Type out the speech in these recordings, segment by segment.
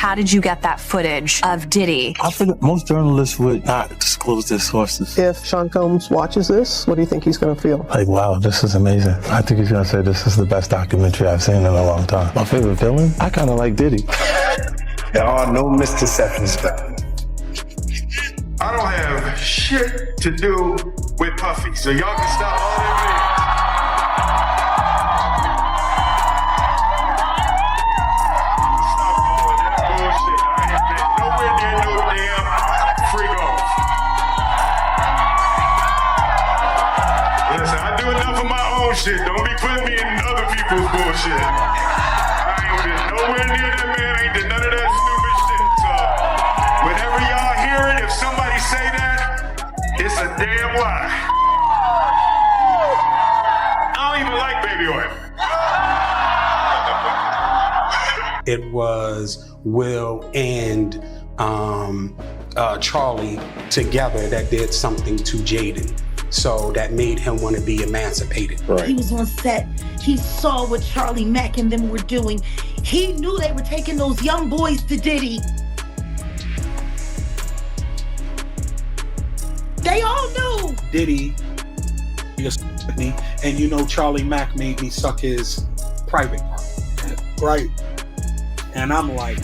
how did you get that footage of Diddy? I think most journalists would not disclose their sources. If Sean Combs watches this, what do you think he's going to feel? Like, wow, this is amazing. I think he's going to say this is the best documentary I've seen in a long time. My favorite villain? I kind of like Diddy. There are no misconceptions about it. I don't have shit to do with Puffy, so y'all can stop all that meetings. Stop all that bullshit. I ain't been nowhere near no damn freak off. Listen, I do enough of my own shit. Don't be putting me in other people's bullshit. I ain't been nowhere near that man. I ain't did none of that stupid shit. So whenever y'all hear it, if somebody say that, it's a damn lie. I don't even like baby oil. It was Will and Charlie together that did something to Jaden. So that made him want to be emancipated. Right. He was on set. He saw what Charlie Mack and them were doing. He knew they were taking those young boys to Diddy. They all knew. Diddy, and you know Charlie Mack made me suck his private part, right? And I'm like,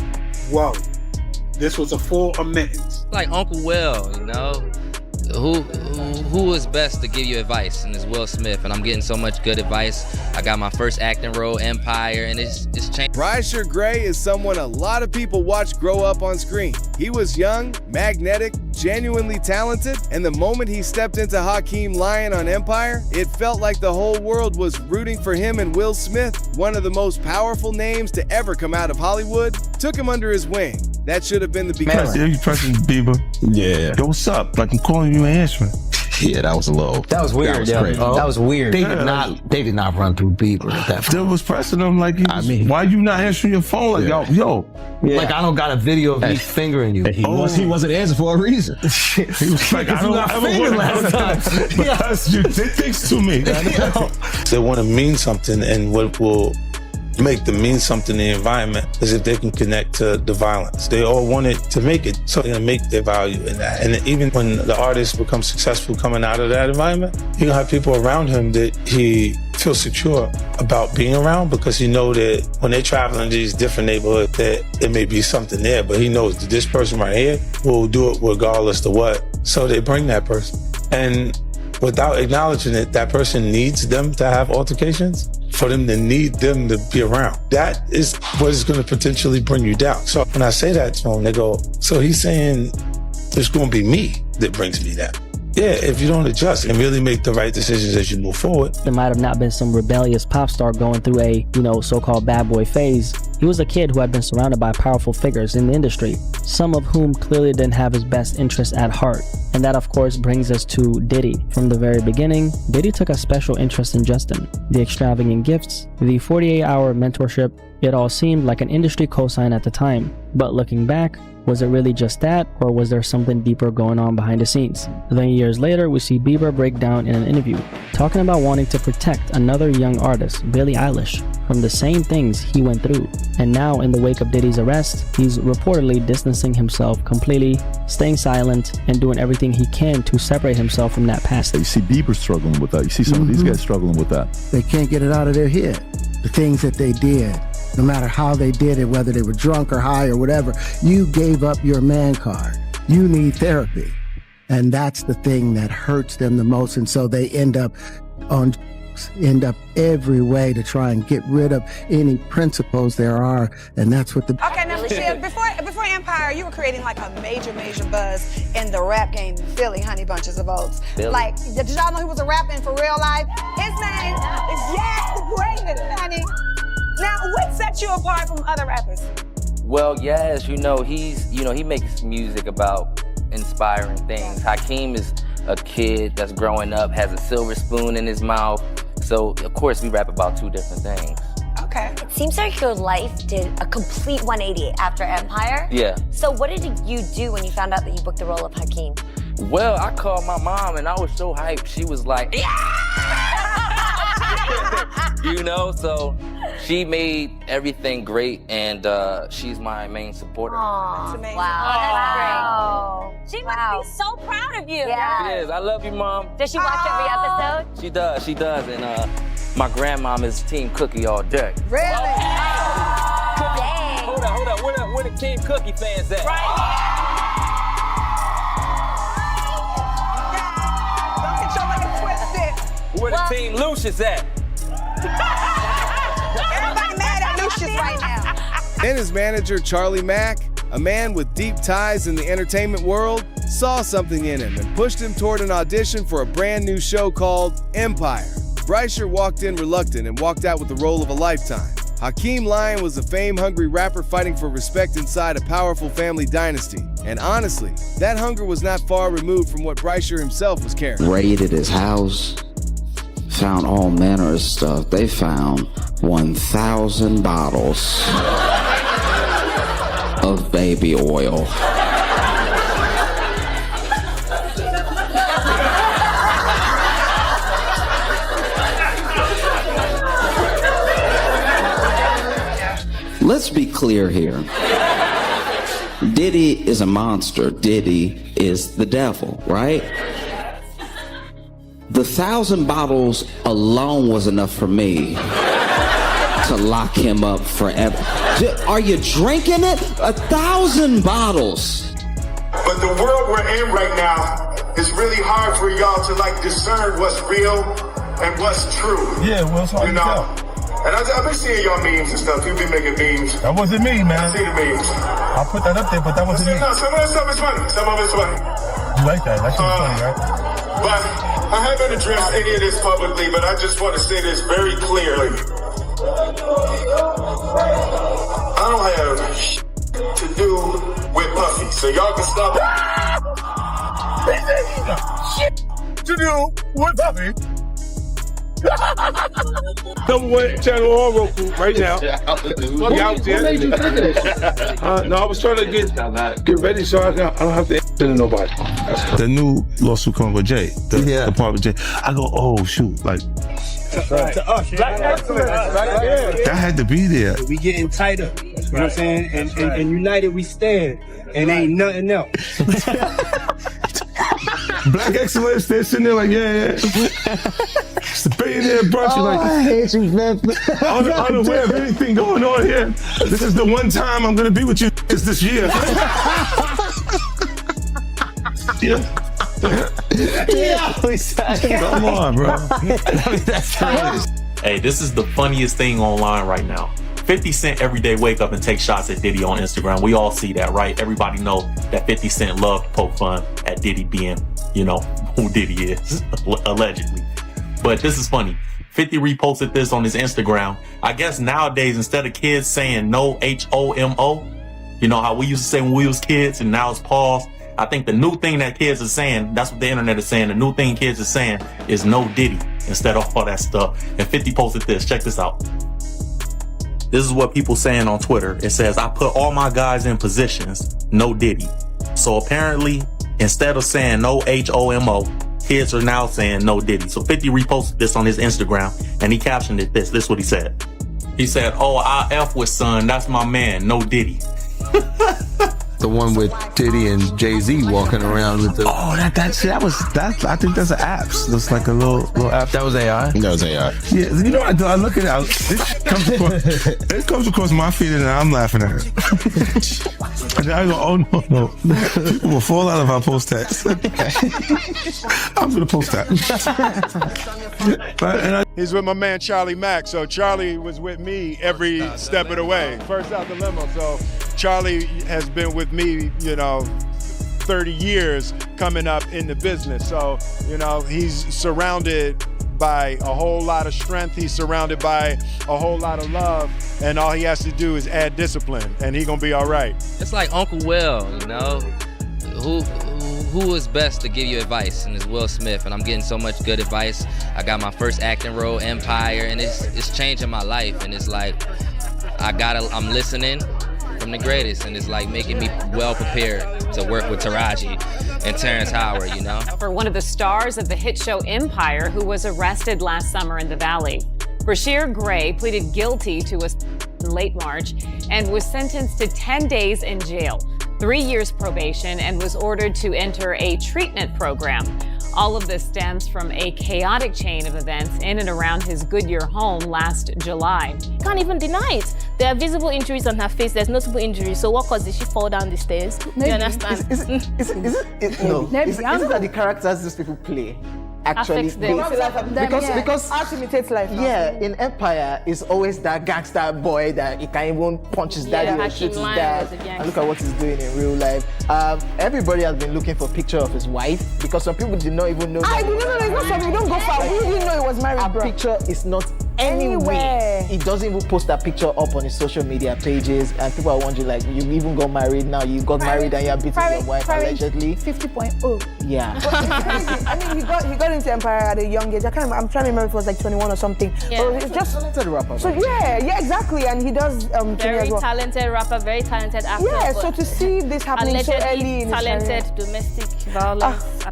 whoa, this was a full admittance. Like Uncle Will, you know? Who is best to give you advice? And it's Will Smith, and I'm getting so much good advice. I got my first acting role, Empire, and it's changed. Rysher Gray is someone a lot of people watch grow up on screen. He was young, magnetic, genuinely talented, and the moment he stepped into Hakeem Lion on Empire, it felt like the whole world was rooting for him. And Will Smith, one of the most powerful names to ever come out of Hollywood, took him under his wing. That should have been the beginning. You pressing Bieber? Yeah. Yo, what's up? Like, I'm calling you and answering. Yeah, that was a little. That was weird. That was weird. They did not run through Bieber at that. Still was pressing him like, why you not answering your phone? Like, yo. Yeah. Like, I don't got a video of me fingering you. He wasn't answering for a reason. He was like, I don't ever last time. Because you did things to me. They want to mean something, and what will make them mean something in the environment is if they can connect to the violence. They all want it to make it, so they're gonna make their value in that. And even when the artist becomes successful coming out of that environment, you're gonna have people around him that he feels secure about being around, because he know that when they travel in these different neighborhoods that there may be something there, but he knows that this person right here will do it regardless of what. So they bring that person. And without acknowledging it, that person needs them to have altercations, for them to need them to be around. That is what is going to potentially bring you down. So when I say that to them, they go, so he's saying it's going to be me that brings me down. Yeah, if you don't adjust and really make the right decisions as you move forward. There might have not been some rebellious pop star going through a, so-called bad boy phase. He was a kid who had been surrounded by powerful figures in the industry, some of whom clearly didn't have his best interests at heart. And that, of course, brings us to Diddy. From the very beginning, Diddy took a special interest in Justin. The extravagant gifts, the 48-hour mentorship, it all seemed like an industry cosign at the time. But looking back, was it really just that, or was there something deeper going on behind the scenes? Then years later, we see Bieber break down in an interview, talking about wanting to protect another young artist, Billie Eilish, from the same things he went through. And now, in the wake of Diddy's arrest, he's reportedly distancing himself completely, staying silent, and doing everything he can to separate himself from that past. You see Bieber struggling with that. You see some of these guys struggling with that. They can't get it out of their head. The things that they did, no matter how they did it, whether they were drunk or high or whatever, you gave up your man card. You need therapy. And that's the thing that hurts them the most. And so they end up every way to try and get rid of any principles there are. And that's what the... Okay, now Michelle, before Empire, you were creating like a major buzz in the rap game in Philly, Honey Bunches of Oats. Philly. Like, did y'all know he was a rapper in for real life? His name is the greatest, honey. Now, what sets you apart from other rappers? Well, yes, he makes music about inspiring things. Hakeem is a kid that's growing up, has a silver spoon in his mouth. So, of course, we rap about two different things. Okay. It seems like your life did a complete 180 after Empire. Yeah. So what did you do when you found out that you booked the role of Hakeem? Well, I called my mom and I was so hyped. She was like, yeah! So She made everything great, and she's my main supporter. That's amazing. Wow. She must be so proud of you. Yeah. She is. I love you, Mom. Does she watch every episode? She does. And my grandmom is Team Cookie all day. Really? Dang. Hold up. Where the Team Cookie fans at? Don't get your leg twisted. Where the Team Lucius at? Everybody mad at Lucius right now. And his manager, Charlie Mack, a man with deep ties in the entertainment world, saw something in him and pushed him toward an audition for a brand new show called Empire. Brycer walked in reluctant and walked out with the role of a lifetime. Hakeem Lion was a fame-hungry rapper fighting for respect inside a powerful family dynasty. And honestly, that hunger was not far removed from what Brycer himself was carrying. Raided his house, found all manner of stuff. They found 1,000 bottles of baby oil. Let's be clear here. Diddy is a monster. Diddy is the devil, right? The 1,000 bottles alone was enough for me to lock him up forever. Are you drinking it? 1,000 bottles. But the world we're in right now is really hard for y'all to like discern what's real and what's true. Yeah, well, it's hard you to know. tell. And I've been seeing y'all memes and stuff. You've been making memes. That wasn't me, man. I see the memes. I'll put that up there, but that wasn't me. No, some of that stuff is funny. Some of it's funny. You like that? That shit's funny, right? But I haven't addressed any of this publicly, but I just want to say this very clearly. I don't have to do with Puffy, so y'all can stop Shit to do with Puffy. #1 channel on Roku right now. What made you think of this? No, I was trying to get ready so I don't have to answer to nobody. The new lawsuit coming with Jay, the part with Jay. I go, oh shoot, like to us, that had to be there. We getting tighter, you know what I'm saying? And united we stand, and ain't nothing else. Black excellence, they're sitting there like, yeah. It's the billionaire brunch. Oh, Like, I hate you, man. unaware of anything going on here. This is the one time I'm going to be with you is this year. Come on, bro. Hey, this is the funniest thing online right now. 50 Cent every day wake up and take shots at Diddy on Instagram. We all see that, right? Everybody know that 50 Cent loved to poke fun at Diddy being, you know, who Diddy is, allegedly. But this is funny. 50 reposted this on his Instagram. I guess nowadays, instead of kids saying no H-O-M-O, you know how we used to say when we was kids and now it's pause. I think the new thing that kids are saying, that's what the internet is saying, the new thing kids are saying is no Diddy instead of all that stuff. And 50 posted this. Check this out. This is what people saying on Twitter. It says, I put all my guys in positions, no Diddy. So apparently, instead of saying no H-O-M-O, kids are now saying no Diddy. So 50 reposted this on his Instagram and he captioned it this. This is what he said. He said, oh, I F with son, that's my man, no Diddy. The one with Diddy and Jay-Z walking around with the... Oh, that I think that's an apps. Looks like a little app. That was AI? That was AI. Yeah, you know what I look at it, it comes across my feed and I'm laughing at it. And then I go, oh no. People will fall out if I post that. I'm gonna post that. He's with my man Charlie Mack. So Charlie was with me every step of the way. First out the limo. So Charlie has been with me, 30 years coming up in the business. So, he's surrounded by a whole lot of strength. He's surrounded by a whole lot of love. And all he has to do is add discipline and he's gonna be all right. It's like Uncle Will, Who is best to give you advice? And it's Will Smith, and I'm getting so much good advice. I got my first acting role, Empire, and it's changing my life. And it's like I'm listening from the greatest, and it's like making me well prepared to work with Taraji and Terrence Howard, For one of the stars of the hit show Empire, who was arrested last summer in the Valley. Brashear Gray pleaded guilty to in late March and was sentenced to 10 days in jail, 3 years probation, and was ordered to enter a treatment program. All of this stems from a chaotic chain of events in and around his Goodyear home last July. Can't even deny it. There are visible injuries on her face. There's notable injuries. So what caused did she fall down the stairs? Maybe. You understand? Is it that the characters these people play actually Affects them. because art imitates life. yeah, in Empire is always that gangster boy that he can even punch his daddy or shoot his dad. And look at what he's doing in real life. Everybody has been looking for a picture of his wife because some people did not even know. I did not know. It's not something. Don't go far. We didn't know he was married. Our picture is not anywhere. He doesn't even post that picture up on his social media pages, and people are wondering like, you even got married now. You got married and you're beating your wife allegedly. 50.0. Yeah. I mean, he got into Empire at a young age. I'm trying to remember if it was like 21 or something. Yeah. So it's just talented rapper. So yeah, exactly. And he does very as well. talented rapper, very talented actor. Yeah. So to see this happening so early in his career. Talented domestic violence.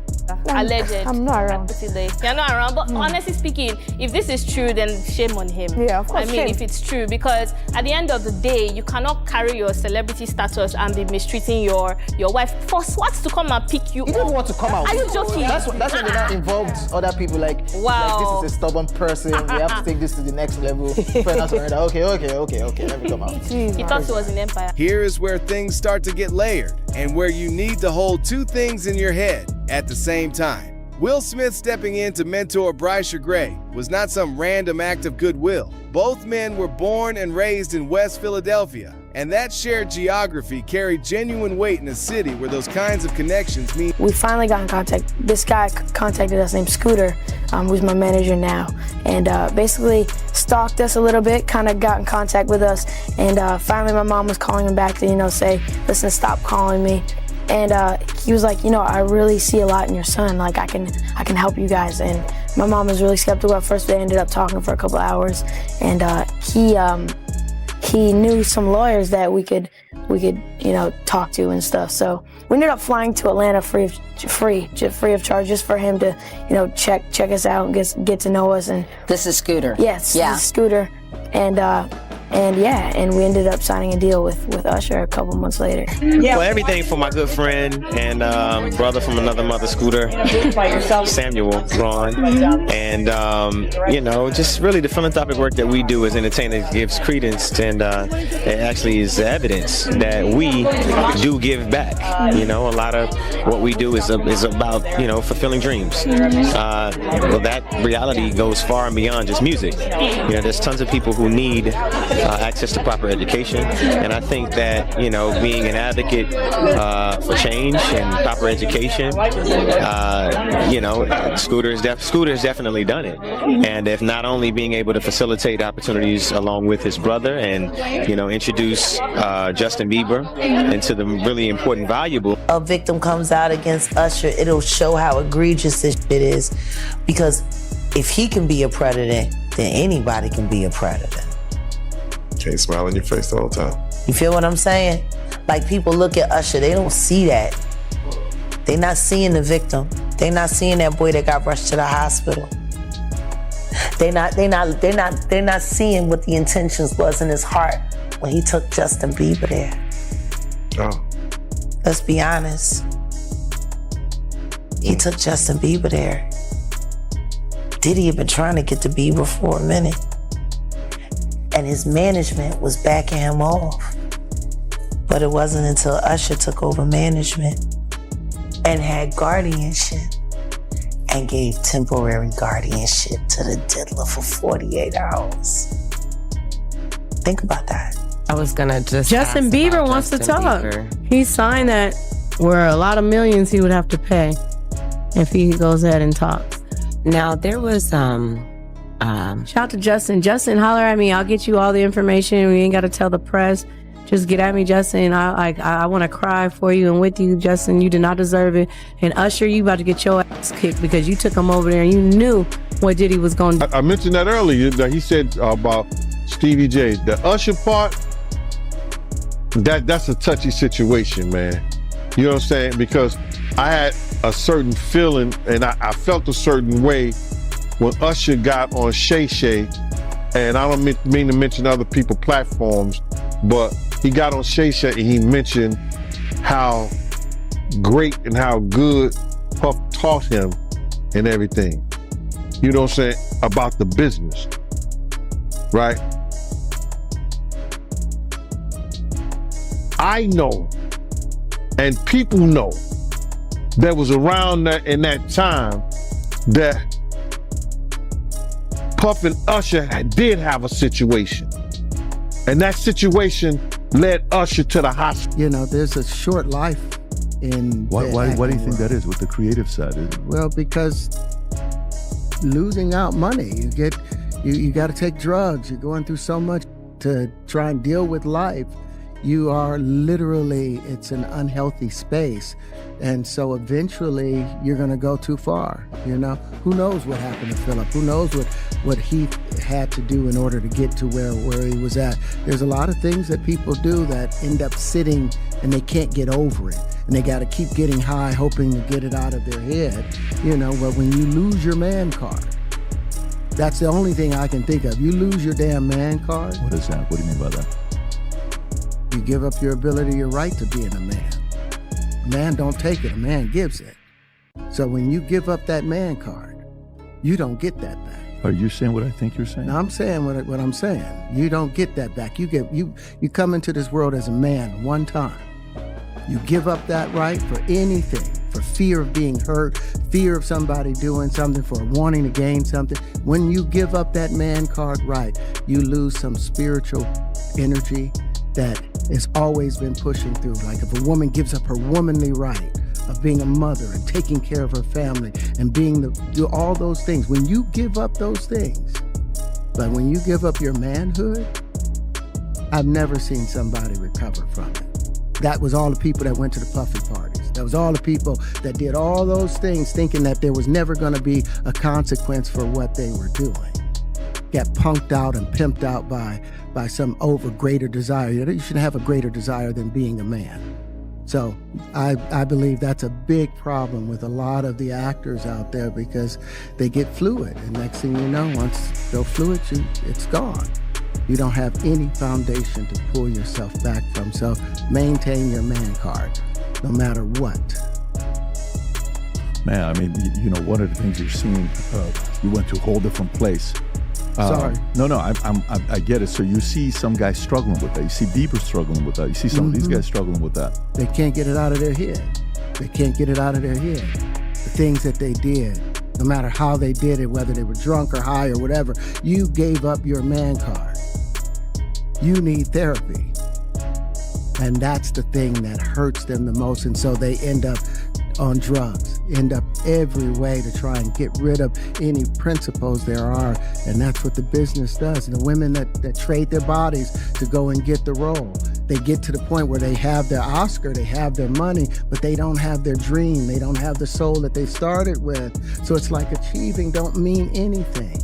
Alleged. I'm not around. You're not around, but honestly speaking, if this is true, then shame on him. Yeah, of course. I mean, shame. if it's true, because at the end of the day, you cannot carry your celebrity status and be mistreating your wife for SWAT to come and pick you. He didn't want to come out. Are you joking? That's when they now involved other people like, wow. Like, this is a stubborn person. We have to take this to the next level. Okay, let me come out. He thought he was in Empire. Here is where things start to get layered and where you need to hold two things in your head at the same time. Will Smith stepping in to mentor Brashear Gray was not some random act of goodwill. Both men were born and raised in West Philadelphia, and that shared geography carried genuine weight in a city where those kinds of connections mean. We finally got in contact. This guy contacted us named Scooter, who's my manager now, and basically stalked us a little bit, kind of got in contact with us, and finally my mom was calling him back to, say, listen, stop calling me. And he was like, I really see a lot in your son. Like I can help you guys. And my mom was really skeptical at first. They ended up talking for a couple of hours, and he knew some lawyers that we could talk to and stuff. So we ended up flying to Atlanta free of charge, just for him to check us out and get to know us. And this is Scooter. Yes, yeah. This is Scooter, and we ended up signing a deal with Usher a couple months later. Well, everything for my good friend and brother from another mother, Scooter, Samuel Ron, and just really the philanthropic work that we do as entertainers gives credence, and it actually is evidence that we do give back. A lot of what we do is about fulfilling dreams. Well, that reality goes far and beyond just music. There's tons of people who need access to proper education, and I think that being an advocate for change and proper education, Scooter's definitely done it. And if not only being able to facilitate opportunities along with his brother and introduce Justin Bieber into the really important, valuable. A victim comes out against Usher, it'll show how egregious this shit is, because if he can be a predator, then anybody can be a predator. Can't smile in your face the whole time. You feel what I'm saying? Like, people look at Usher, they don't see that. They not seeing the victim. They not seeing that boy that got rushed to the hospital. They're not seeing what the intentions was in his heart when he took Justin Bieber there. Oh. Let's be honest. He took Justin Bieber there. Diddy had been trying to get to Bieber for a minute, and his management was backing him off. But it wasn't until Usher took over management and had guardianship and gave temporary guardianship to the diddler for 48 hours. Think about that. I was gonna just Justin Bieber wants to talk. He signed that where a lot of millions he would have to pay if he goes ahead and talks. Now there was shout out to Justin. Justin, holler at me. I'll get you all the information. We ain't got to tell the press. Just get at me, Justin. I want to cry for you and with you, Justin. You did not deserve it. And Usher, you about to get your ass kicked because you took him over there and you knew what Diddy was going to do. I mentioned that earlier, that he said about Stevie J. The Usher part, that's a touchy situation, man. You know what I'm saying? Because I had a certain feeling and I felt a certain way when Usher got on Shay Shay and I don't mean to mention other people's platforms, but he got on Shay Shay and he mentioned how great and how good Puff taught him and everything. You know what I'm saying? About the business, right? I know, and people know, that was around in that time that Puff and Usher did have a situation. And that situation led Usher to the hospital. You know, there's a short life in Why do you think that is with the creative side? Well, because losing out money, you got to take drugs. You're going through so much to try and deal with life. You are literally, it's an unhealthy space. And so eventually you're going to go too far. You know, who knows what happened to Philip? Who knows what he had to do in order to get to where he was at? There's a lot of things that people do that end up sitting and they can't get over it. And they got to keep getting high, hoping to get it out of their head. You know, but when you lose your man card, that's the only thing I can think of. You lose your damn man card. What is that? What do you mean by that? You give up your ability, your right to being a man. A man don't take it, a man gives it. So when you give up that man card, you don't get that back. Are you saying what I think you're saying? No, I'm saying what I'm saying. You don't get that back. You come into this world as a man one time. You give up that right for anything, for fear of being hurt, fear of somebody doing something, for wanting to gain something. When you give up that man card right, you lose some spiritual energy that has always been pushing through. Like if a woman gives up her womanly right of being a mother and taking care of her family and do all those things, when you give up those things, but when you give up your manhood, I've never seen somebody recover from it. That was all the people that went to the puffy parties. That was all the people that did all those things thinking that there was never gonna be a consequence for what they were doing. Got punked out and pimped out by some greater desire. You shouldn't have a greater desire than being a man. So I believe that's a big problem with a lot of the actors out there because they get fluid. And next thing you know, once they're fluid, it's gone. You don't have any foundation to pull yourself back from. So maintain your man card, no matter what. Man, I mean, you know, one of the things you're seeing, you went to a whole different place. Sorry. No, I get it. So you see some guys struggling with that. You see Bieber struggling with that. You see some of these guys struggling with that. They can't get it out of their head. They can't get it out of their head. The things that they did, no matter how they did it, whether they were drunk or high or whatever, you gave up your man card. You need therapy. And that's the thing that hurts them the most. And so they end up on drugs, end up every way to try and get rid of any principles there are. And that's what the business does. And the women that trade their bodies to go and get the role, they get to the point where they have their Oscar, they have their money, but they don't have their dream. They don't have the soul that they started with. So it's like achieving don't mean anything.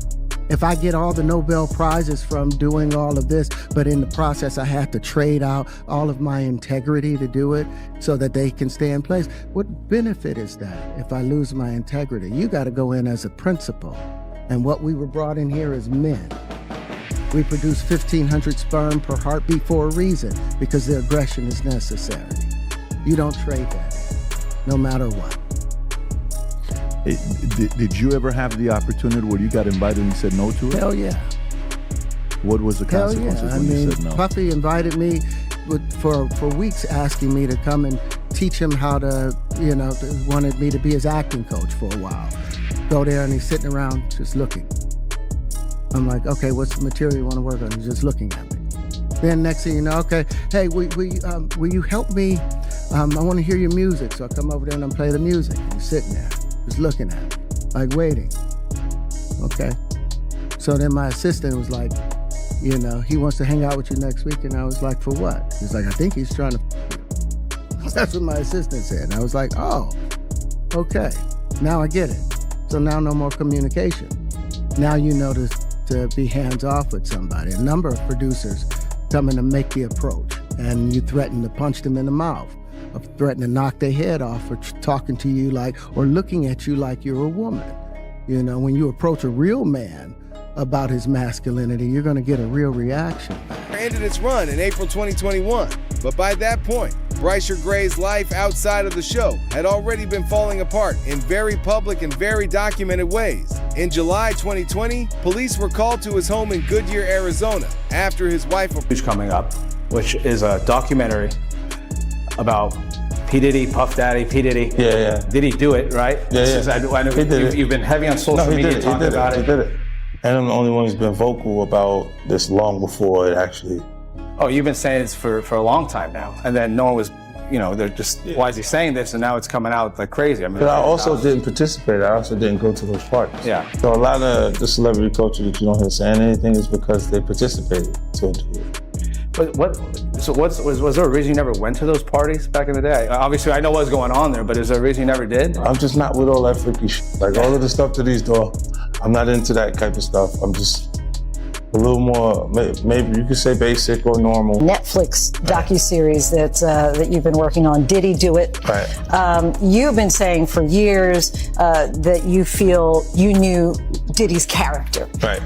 If I get all the Nobel Prizes from doing all of this, but in the process I have to trade out all of my integrity to do it so that they can stay in place, what benefit is that if I lose my integrity? You got to go in as a principal. And what we were brought in here as men. We produce 1,500 sperm per heartbeat for a reason, because the aggression is necessary. You don't trade that, no matter what. Did you ever have the opportunity where you got invited and you said no to it? Hell yeah. What was the consequences when you said no? Puffy invited me for weeks, asking me to come and teach him how to, wanted me to be his acting coach for a while. Go there and he's sitting around just looking. I'm like, okay, what's the material you want to work on? He's just looking at me. Then next thing you know, okay, hey, will you help me? I want to hear your music. So I come over there and I play the music. And he's sitting there, just looking at me, like waiting. Okay. So then my assistant was like, he wants to hang out with you next week. And I was like, for what? He's like, I think he's trying to. That's what my assistant said. And I was like, oh, okay. Now I get it. So now no more communication. Now you know to be hands-off with somebody. A number of producers come in to make the approach, and you threaten to punch them in the mouth, or threaten to knock their head off for talking to you like, or looking at you like you're a woman. When you approach a real man about his masculinity, you're going to get a real reaction. Ended its run in April 2021, but by that point, Brycer Gray's life outside of the show had already been falling apart in very public and very documented ways. In July 2020, police were called to his home in Goodyear, Arizona, after his wife... Who's coming up, which is a documentary about P. Diddy, Puff Daddy, P. Diddy. Yeah. Did he do it, right? Yeah. I know you've been heavy on social media talking about it. He did it. And I'm the only one who's been vocal about this long before it actually... Oh, you've been saying this for a long time now. And then no one was, they're just, why is he saying this? And now it's coming out like crazy. I mean, but I also didn't participate. I also didn't go to those parties. Yeah. So a lot of the celebrity culture that you don't hear saying anything is because they participated to a degree. But was there a reason you never went to those parties back in the day? Obviously, I know what's going on there, but is there a reason you never did? I'm just not with all that freaky shit. Like all of the stuff that he's doing, I'm not into that type of stuff. I'm just a little more, maybe you could say basic or normal. Netflix docuseries that you've been working on, Diddy Do It? Right. You've been saying for years that you feel you knew Diddy's character. Right.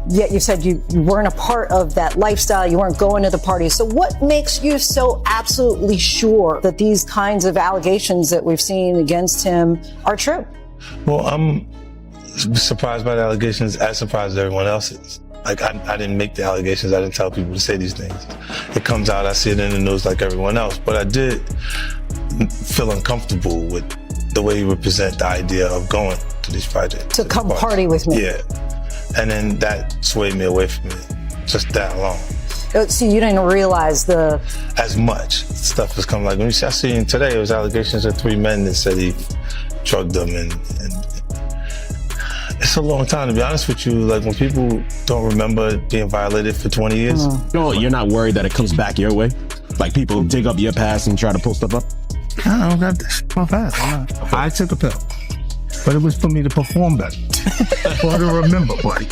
Yet you said you weren't a part of that lifestyle, you weren't going to the parties. So what makes you so absolutely sure that these kinds of allegations that we've seen against him are true? Well, I'm surprised by the allegations, as surprised as everyone else is. Like, I didn't make the allegations, I didn't tell people to say these things. It comes out, I see it in the news like everyone else, but I did feel uncomfortable with the way he would present the idea of going to these projects. To come party with me. Yeah. And then that swayed me away from it, just that alone. So you didn't realize as much stuff was coming. Like when I seen today, it was allegations of 3 men that said he drugged them and it's a long time, to be honest with you. Like when people don't remember being violated for 20 years. No, you're not worried that it comes back your way? Like people dig up your past and try to pull stuff up? I don't got this shit on my past. I took a pill, but it was for me to perform better. For her to remember, buddy.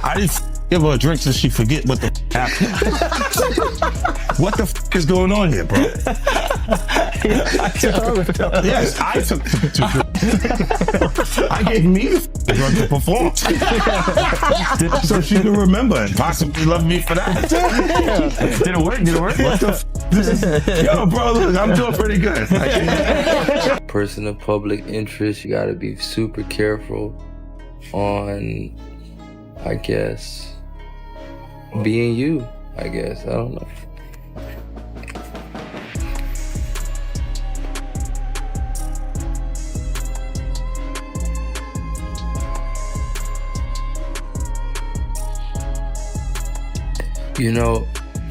I didn't give her a drink so she forget what the happened. What the is going on here, bro? Yes, I took the pills. I gave me the drug to perform. So she could remember and possibly love me for that. Did it work? What the Yo, bro, look, I'm doing pretty good. Person of public interest, you gotta be super careful on, I guess, being you, I guess. I don't know.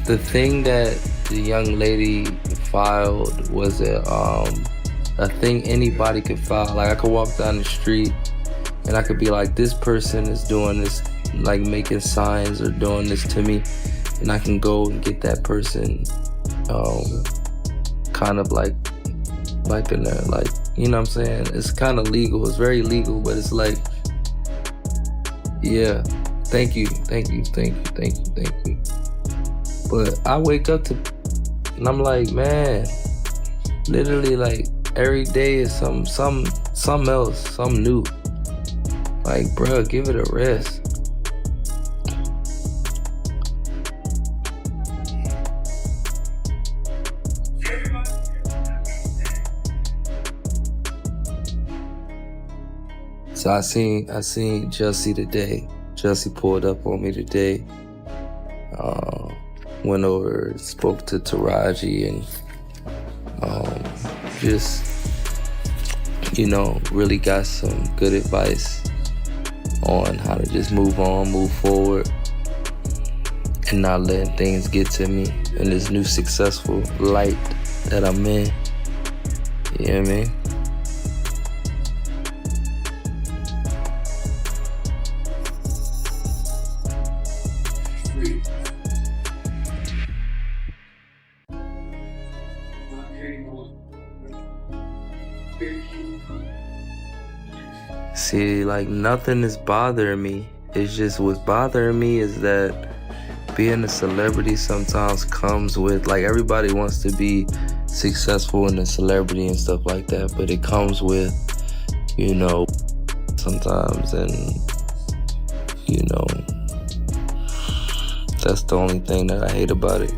The thing that the young lady filed was a thing anybody could file. Like I could walk down the street and I could be like, this person is doing this, like making signs or doing this to me, and I can go and get that person kind of like in there, like, you know what I'm saying? It's kind of legal, it's very legal, but it's like, yeah, thank you. But I wake up and I'm like, man, literally like every day is something else, something new. Like, bro, give it a rest. So I seen Jussie today. Jussie pulled up on me today. Went over, spoke to Taraji, and just, really got some good advice on how to just move on, move forward, and not letting things get to me in this new successful light that I'm in. You know what I mean? See, like, nothing is bothering me. It's just what's bothering me is that being a celebrity sometimes comes with, like, everybody wants to be successful in a celebrity and stuff like that, but it comes with, sometimes, and you know, that's the only thing that I hate about it.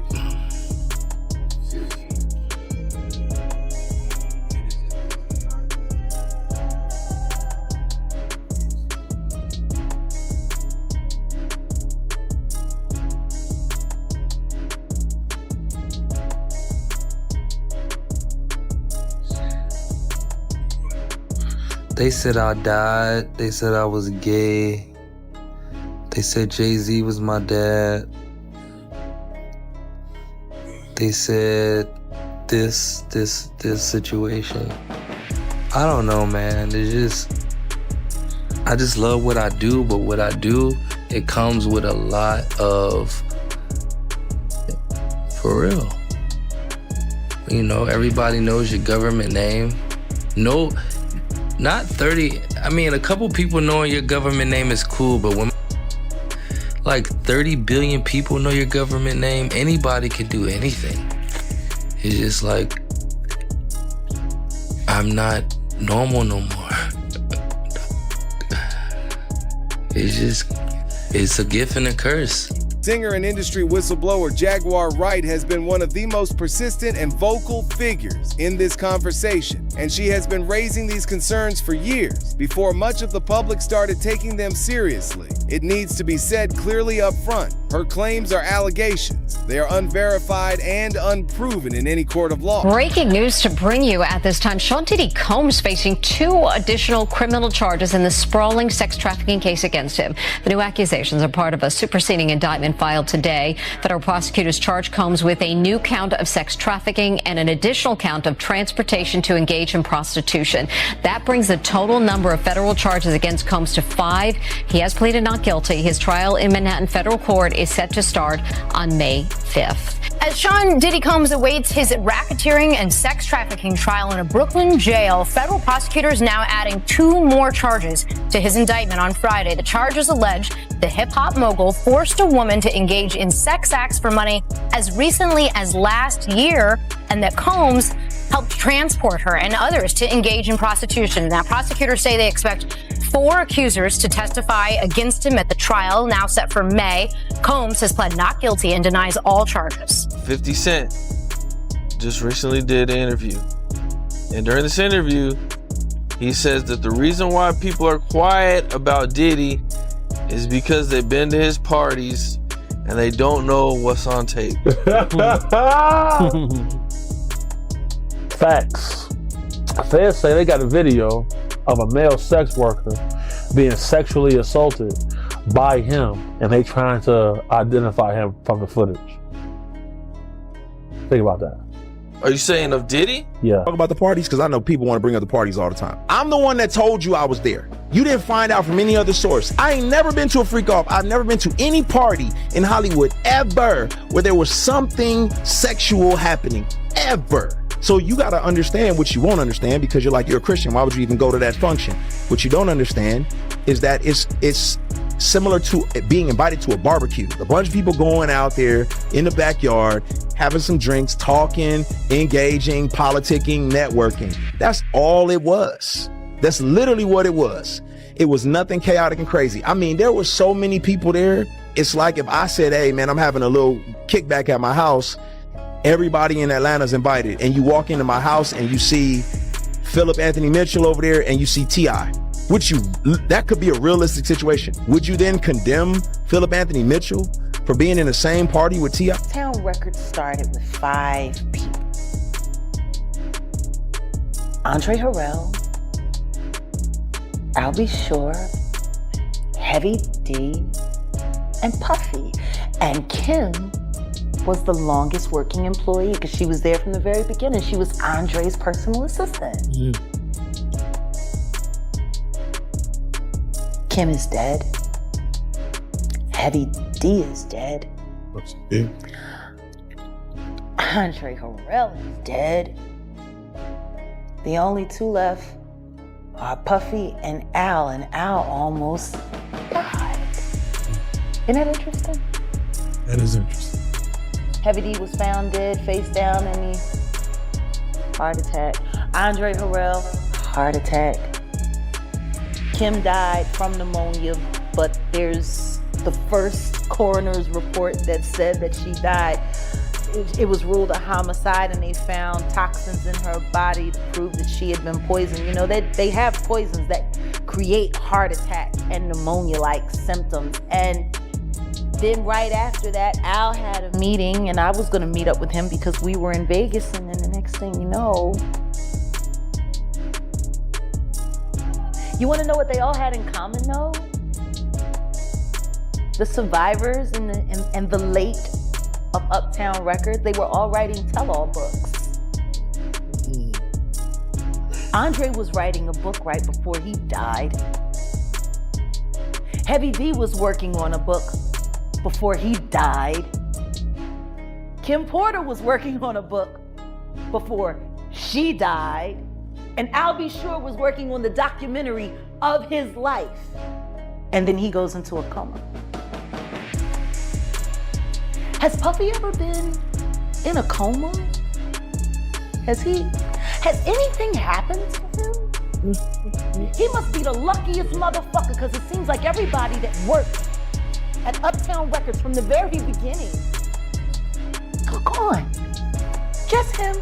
They said I died. They said I was gay. They said Jay-Z was my dad. They said this situation. I don't know, man. I just love what I do, but what I do, it comes with a lot of, for real. You know, everybody knows your government name. No, not 30, I mean, a couple people knowing your government name is cool, but when like 30 billion people know your government name, anybody can do anything. It's just like, I'm not normal no more. It's a gift and a curse. Singer and industry whistleblower Jaguar Wright has been one of the most persistent and vocal figures in this conversation, and she has been raising these concerns for years before much of the public started taking them seriously. It needs to be said clearly up front, her claims are allegations. They are unverified and unproven in any court of law. Breaking news to bring you at this time. Sean Diddy Combs facing 2 additional criminal charges in the sprawling sex trafficking case against him. The new accusations are part of a superseding indictment filed today. Federal prosecutors charged Combs with a new count of sex trafficking and an additional count of transportation to engage in prostitution. That brings the total number of federal charges against Combs to 5. He has pleaded not guilty. His trial in Manhattan federal court is set to start on May 5th. As Sean Diddy Combs awaits his racketeering and sex trafficking trial in a Brooklyn jail, federal prosecutors now adding 2 more charges to his indictment on Friday. The charges allege the hip-hop mogul forced a woman to engage in sex acts for money as recently as last year, and that Combs helped transport her and others to engage in prostitution. Now, prosecutors say they expect 4 accusers to testify against him at the trial, now set for May. Combs has pled not guilty and denies all charges. 50 Cent just recently did an interview. And during this interview, he says that the reason why people are quiet about Diddy is because they've been to his parties and they don't know what's on tape. Facts. Feds say they got a video of a male sex worker being sexually assaulted by him, and they trying to identify him from the footage. Think about that. Are you saying of Diddy? Yeah. Talk about the parties, because I know people want to bring up the parties all the time. I'm the one that told you I was there. You didn't find out from any other source. I ain't never been to a freak off. I've never been to any party in Hollywood ever where there was something sexual happening, ever. So you got to understand what you won't understand, because you're a Christian. Why would you even go to that function? What you don't understand is that it's similar to being invited to a barbecue. A bunch of people going out there in the backyard, having some drinks, talking, engaging, politicking, networking. That's all it was. That's literally what it was. It was nothing chaotic and crazy. I mean, there were so many people there. It's like if I said, hey man, I'm having a little kickback at my house, everybody in Atlanta's invited, and you walk into my house and you see Philip Anthony Mitchell over there and you see T.I. That could be a realistic situation. Would you then condemn Philip Anthony Mitchell for being in the same party with T.I.? Town Records started with 5 people. Andre Harrell, I'll Be Sure, Heavy D, and Puffy. And Kim was the longest working employee because she was there from the very beginning. She was Andre's personal assistant. Kim is dead. Heavy D is dead. Andre Harrell is dead. The only 2 left are Puffy and Al almost died. Isn't that interesting? That is interesting. Heavy D was found dead, face down in the heart attack. Andre Harrell, heart attack. Kim died from pneumonia but there's the first coroner's report that said that she died. It was ruled a homicide, and they found toxins in her body to prove that she had been poisoned. You know, they have poisons that create heart attack and pneumonia-like symptoms. And then right after that, Al had a meeting, and I was gonna meet up with him because we were in Vegas, and then the next thing you know, you wanna know what they all had in common though? The survivors and the late of Uptown Records, they were all writing tell-all books. Andre was writing a book right before he died. Heavy D was working on a book before he died. Kim Porter was working on a book before she died. And Al B. Sure was working on the documentary of his life. And then he goes into a coma. Has Puffy ever been in a coma? Has anything happened to him? He must be the luckiest motherfucker, because it seems like everybody that worked at Uptown Records from the very beginning, gone. Just him.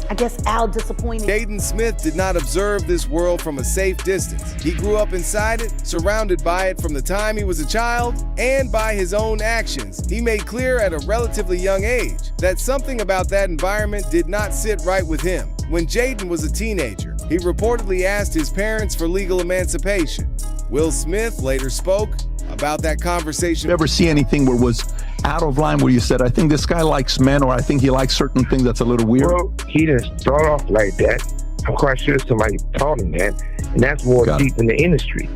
I guess Al disappointed. Jaden Smith did not observe this world from a safe distance. He grew up inside it, surrounded by it from the time he was a child, and by his own actions. He made clear at a relatively young age that something about that environment did not sit right with him. When Jaden was a teenager, he reportedly asked his parents for legal emancipation. Will Smith later spoke about that conversation. You ever see anything where it was out of line, where you said, I think this guy likes men, or I think he likes certain things that's a little weird? Well, he didn't start off like that. I'm quite sure somebody taught him that, and that's more deep in the industry.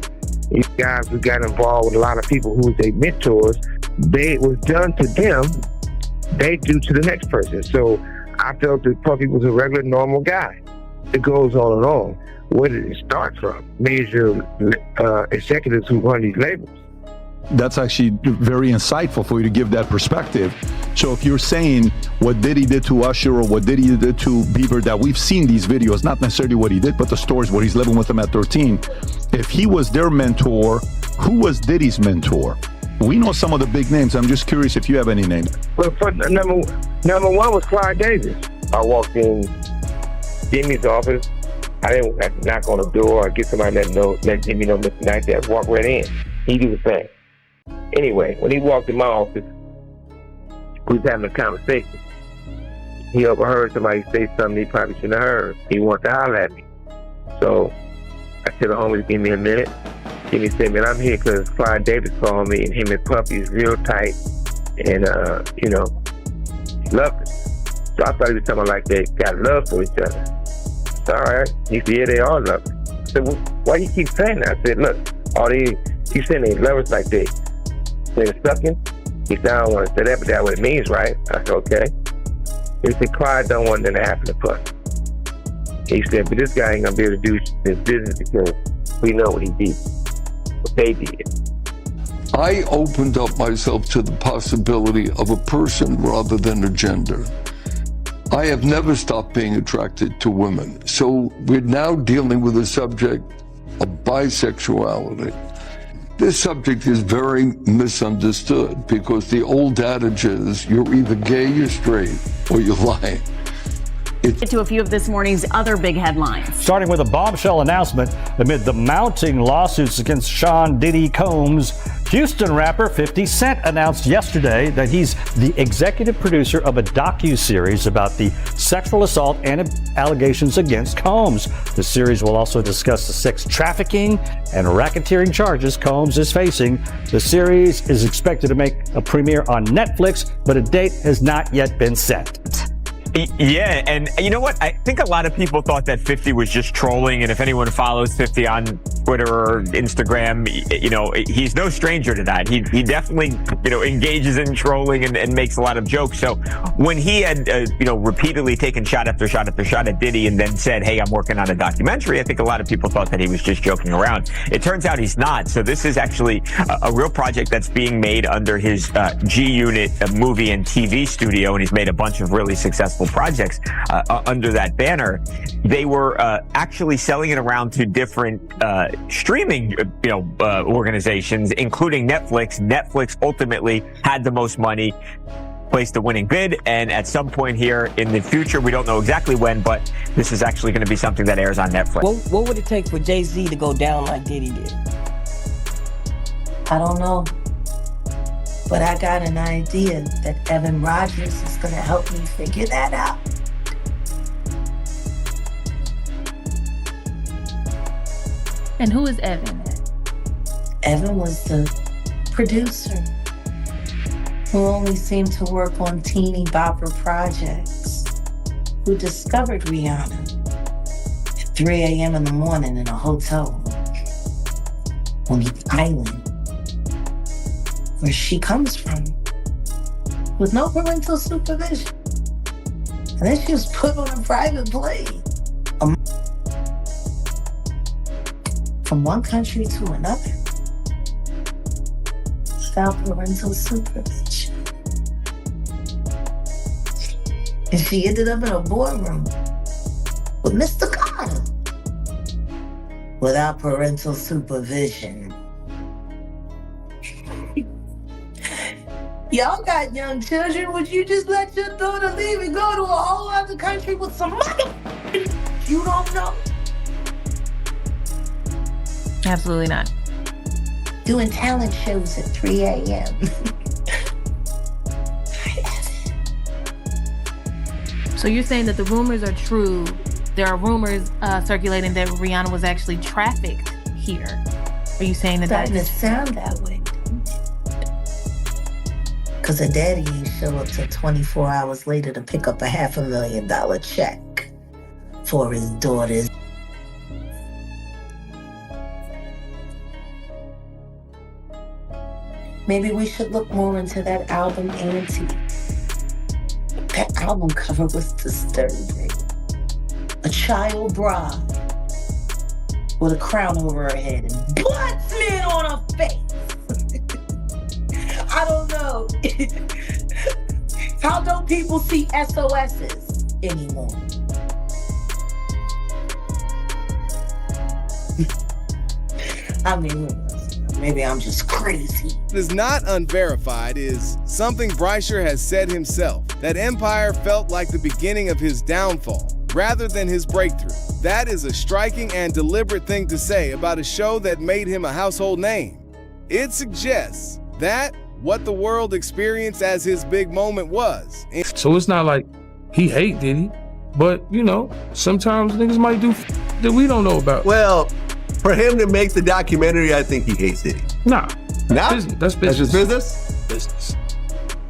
These guys who got involved with a lot of people who was their mentors, it was done to them, they do to the next person. So I felt that Puffy was a regular, normal guy. It goes on and on. Where did it start from? Major executives who run these labels. That's actually very insightful for you to give that perspective. So if you're saying what Diddy did to Usher or what Diddy did to Bieber, that we've seen these videos, not necessarily what he did, but the stories where he's living with them at 13. If he was their mentor, who was Diddy's mentor? We know some of the big names. I'm just curious if you have any names. Well, number one was Clyde Davis. I walked in Jimmy's office. I didn't knock on the door or get somebody let Jimmy know Mr. Nice there. Walk right in. He do the same. Anyway, when he walked in my office, we was having a conversation. He overheard somebody say something he probably shouldn't have heard. He wanted to holler at me. So I said, homies, give me a minute. Jimmy said, man, I'm here because Clyde Davis called me, and him and Puffy is real tight, and, he loved it. So I thought he was talking like they got love for each other. So, all right. He said, yeah, they are loving. I said, well, why you keep saying that? I said, look, keep saying they lovers like they sucking. He said, I don't want to say that, but that's what it means, right? I said, okay. He said, Clyde don't want nothing to happen to Puffy. He said, but this guy ain't going to be able to do this business because we know what he did, what they did. I opened up myself to the possibility of a person rather than a gender. I have never stopped being attracted to women. So we're now dealing with the subject of bisexuality. This subject is very misunderstood because the old adage is you're either gay, you're straight, or you're lying. Get to a few of this morning's other big headlines. Starting with a bombshell announcement amid the mounting lawsuits against Sean Diddy Combs, Houston rapper 50 Cent announced yesterday that he's the executive producer of a docu-series about the sexual assault and allegations against Combs. The series will also discuss the sex trafficking and racketeering charges Combs is facing. The series is expected to make a premiere on Netflix, but a date has not yet been set. Yeah, and you know what? I think a lot of people thought that 50 was just trolling, and if anyone follows 50 on Twitter or Instagram, he's no stranger to that. He definitely, engages in trolling and makes a lot of jokes. So when he had, repeatedly taken shot after shot after shot at Diddy and then said, hey, I'm working on a documentary, I think a lot of people thought that he was just joking around. It turns out he's not. So this is actually a real project that's being made under his G Unit movie and TV studio, and he's made a bunch of really successful successful projects under that banner. They were actually selling it around to different streaming organizations, including Netflix. Netflix ultimately had the most money, placed the winning bid, and at some point here in the future, we don't know exactly when, but this is actually going to be something that airs on Netflix. What would it take for Jay-Z to go down like Diddy did? I don't know. But I got an idea that Evan Rogers is going to help me figure that out. And who is Evan? Evan was the producer who only seemed to work on teeny bopper projects, who discovered Rihanna at 3 a.m. in the morning in a hotel room on the island where she comes from, with no parental supervision. And then she was put on a private plane from one country to another without parental supervision. And she ended up in a boardroom with Mr. Carter without parental supervision. Y'all got young children. Would you just let your daughter leave and go to a whole other country with some mother you don't know? Absolutely not. Doing talent shows at 3 a.m. So you're saying that the rumors are true. There are rumors circulating that Rihanna was actually trafficked here. Are you saying that Starting to sound that way? Because her daddy ain't show up till 24 hours later to pick up a $500,000 check for his daughters. Maybe we should look more into that album, Auntie. That album cover was disturbing. A child bride with a crown over her head and blood smeared on her face. I don't know. How don't people see SOSs anymore? I mean, maybe I'm just crazy. What is not unverified is something Breischer has said himself, that Empire felt like the beginning of his downfall rather than his breakthrough. That is a striking and deliberate thing to say about a show that made him a household name. It suggests that what the world experienced as his big moment was. So it's not like he hate Diddy, but you know, sometimes niggas might do that we don't know about. Well, for him to make the documentary, I think he hates Diddy. Nah. Nah? That's business. That's just business? Business.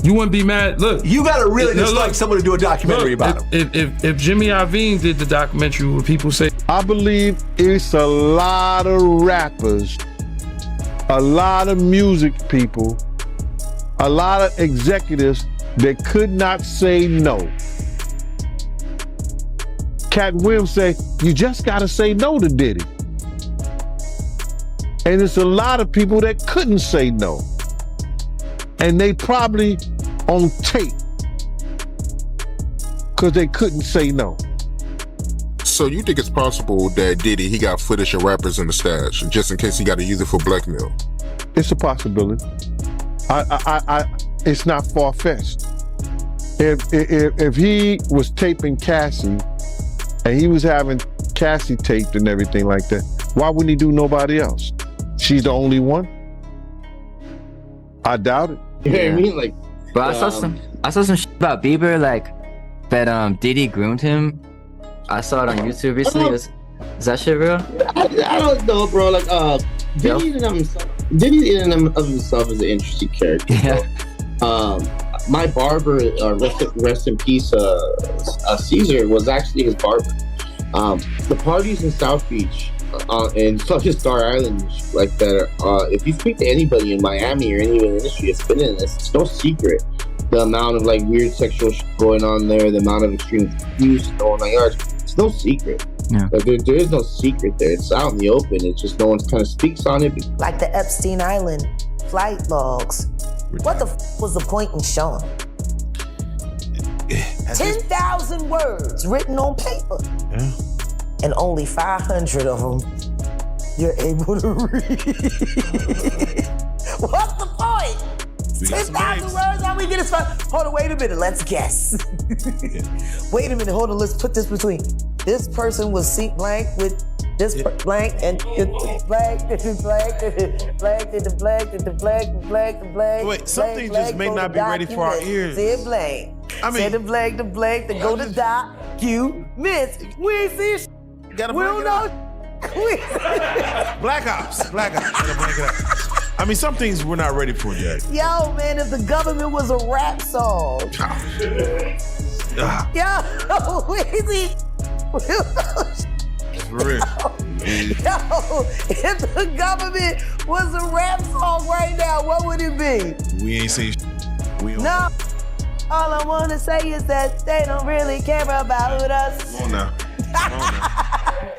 You wouldn't be mad. Look, you gotta really dislike someone to do a documentary about him. If Jimmy Iovine did the documentary, would people say? I believe it's a lot of rappers, a lot of music people, a lot of executives that could not say no. Cat Williams say, you just gotta say no to Diddy. And it's a lot of people that couldn't say no. And they probably on tape because they couldn't say no. So you think it's possible that Diddy, he got footage of rappers in the stash just in case he got to use it for blackmail? It's a possibility. It's not far-fetched. If he was taping Cassie and he was having Cassie taped and everything like that, why wouldn't he do nobody else? She's the only one? I doubt it. You know what I mean? Like, but I saw some shit about Bieber, like that Diddy groomed him. I saw it on YouTube recently. Is that shit real? I don't know, bro. Like, Diddy in and of himself is an interesting character. Yeah. My barber, rest in peace, Caesar, was actually his barber. The parties in South Beach and such as Star Island, like that. If you speak to anybody in Miami or any industry that's been in this, it's no secret the amount of like weird sexual shit going on there, the amount of extreme abuse going on yards. It's no secret. Yeah. Like there is no secret there. It's out in the open. It's just no one kind of speaks on it. Like the Epstein Island flight logs. What the was the point in showing them? 10,000 words written on paper. Yeah. And only 500 of them you're able to read. What's the point? 10,000 words, how we get as far? Hold on, wait a minute, let's guess. Wait a minute, hold on, let's put this between. This person was seat blank with this blank and blank, and the blank, and the blank, and the blank, and the blank, and the blank, and the blank. Wait, some things just may not be ready for our ears. Say it blank. I mean, say the blank, to go to documents. We ain't see shit. We don't know. Black Ops. Gotta blank it up. I mean, some things we're not ready for yet. Yo, man, if the government was a rap song. Yo, Weezy. For real. Yo, if the government was a rap song right now, what would it be? We ain't seen No. All I want to say is that they don't really care about us. Come on now.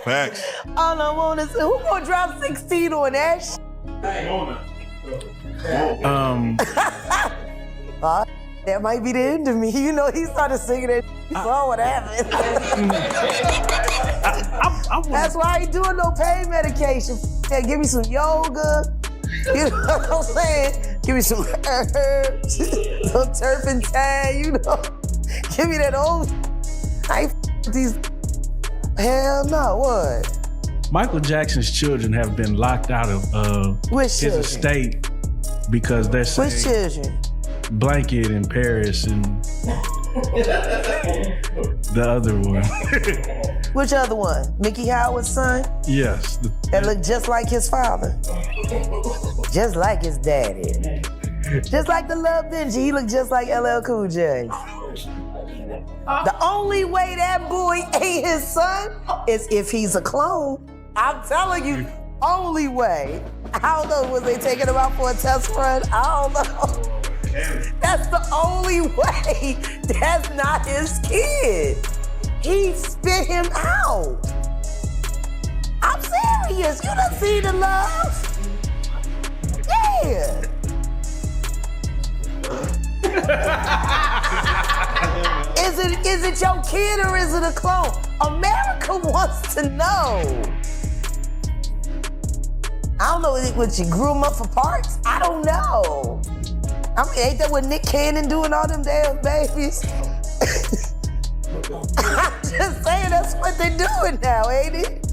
Facts. All I want to say, who gonna drop 16 on that shit? That might be the end of me. You know, he started singing it. You saw what happened. That's why I ain't doing no pain medication. Yeah, give me some yoga. You know what I'm saying? Give me some herbs, some turpentine, you know. Give me that old. I ain't these. Hell no, what? Michael Jackson's children have been locked out of his estate because they're saying. Which children? Blanket in Paris and the other one. Which other one? Mickey Howard's son? Yes. That looked just like his father. Just like his daddy. Just like the Love Benji, he looked just like LL Cool J. The only way that boy ain't his son is if he's a clone. I'm telling you, only way. I don't know, was they taking him out for a test run? I don't know. That's the only way. That's not his kid. He spit him out. I'm serious. You done seen the love? Yeah. Is it your kid or is it a clone? America wants to know. I don't know, what you grew them up for parts? I don't know. I mean, ain't that what Nick Cannon doing all them damn babies? I'm just saying that's what they're doing now, ain't it?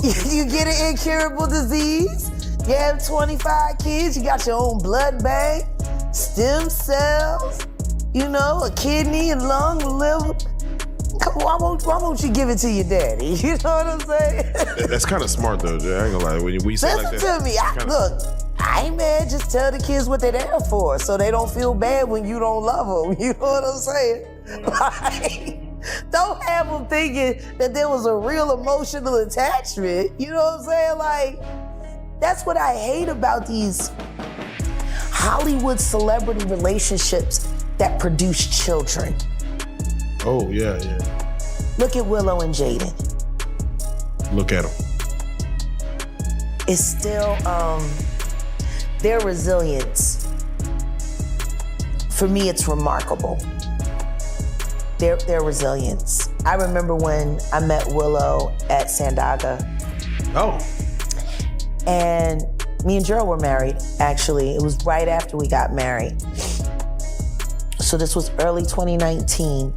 You get an incurable disease, you have 25 kids, you got your own blood bank, stem cells, you know, a kidney, a lung, a liver. Come on, why won't you give it to your daddy? You know what I'm saying? That's kind of smart though, Jay. I ain't gonna lie. When you say Listen like that, to me. Look, I ain't mad. Just tell the kids what they're there for, so they don't feel bad when you don't love them. You know what I'm saying? Like, don't have them thinking that there was a real emotional attachment. You know what I'm saying? Like, that's what I hate about these Hollywood celebrity relationships that produce children. Oh, yeah. Look at Willow and Jaden. Look at them. It's still, their resilience, for me, it's remarkable. Their resilience. I remember when I met Willow at Sandaga. Oh. And me and Gerald were married, actually. It was right after we got married. So this was early 2019.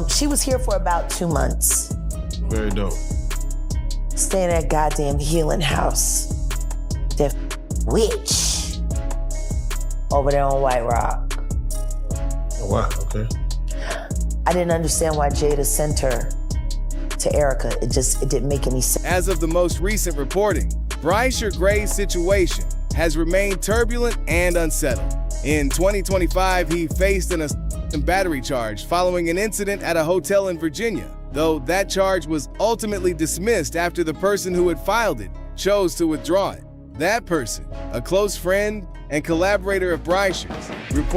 She was here for about 2 months. Very dope. Staying at goddamn Healing House. That witch over there on White Rock. Oh, wow, okay. I didn't understand why Jada sent her to Erica. It didn't make any sense. As of the most recent reporting, Brycer Gray's situation has remained turbulent and unsettled. In 2025, he faced an battery charge following an incident at a hotel in Virginia, though that charge was ultimately dismissed after the person who had filed it chose to withdraw it. That person, a close friend and collaborator of Brycer's, reported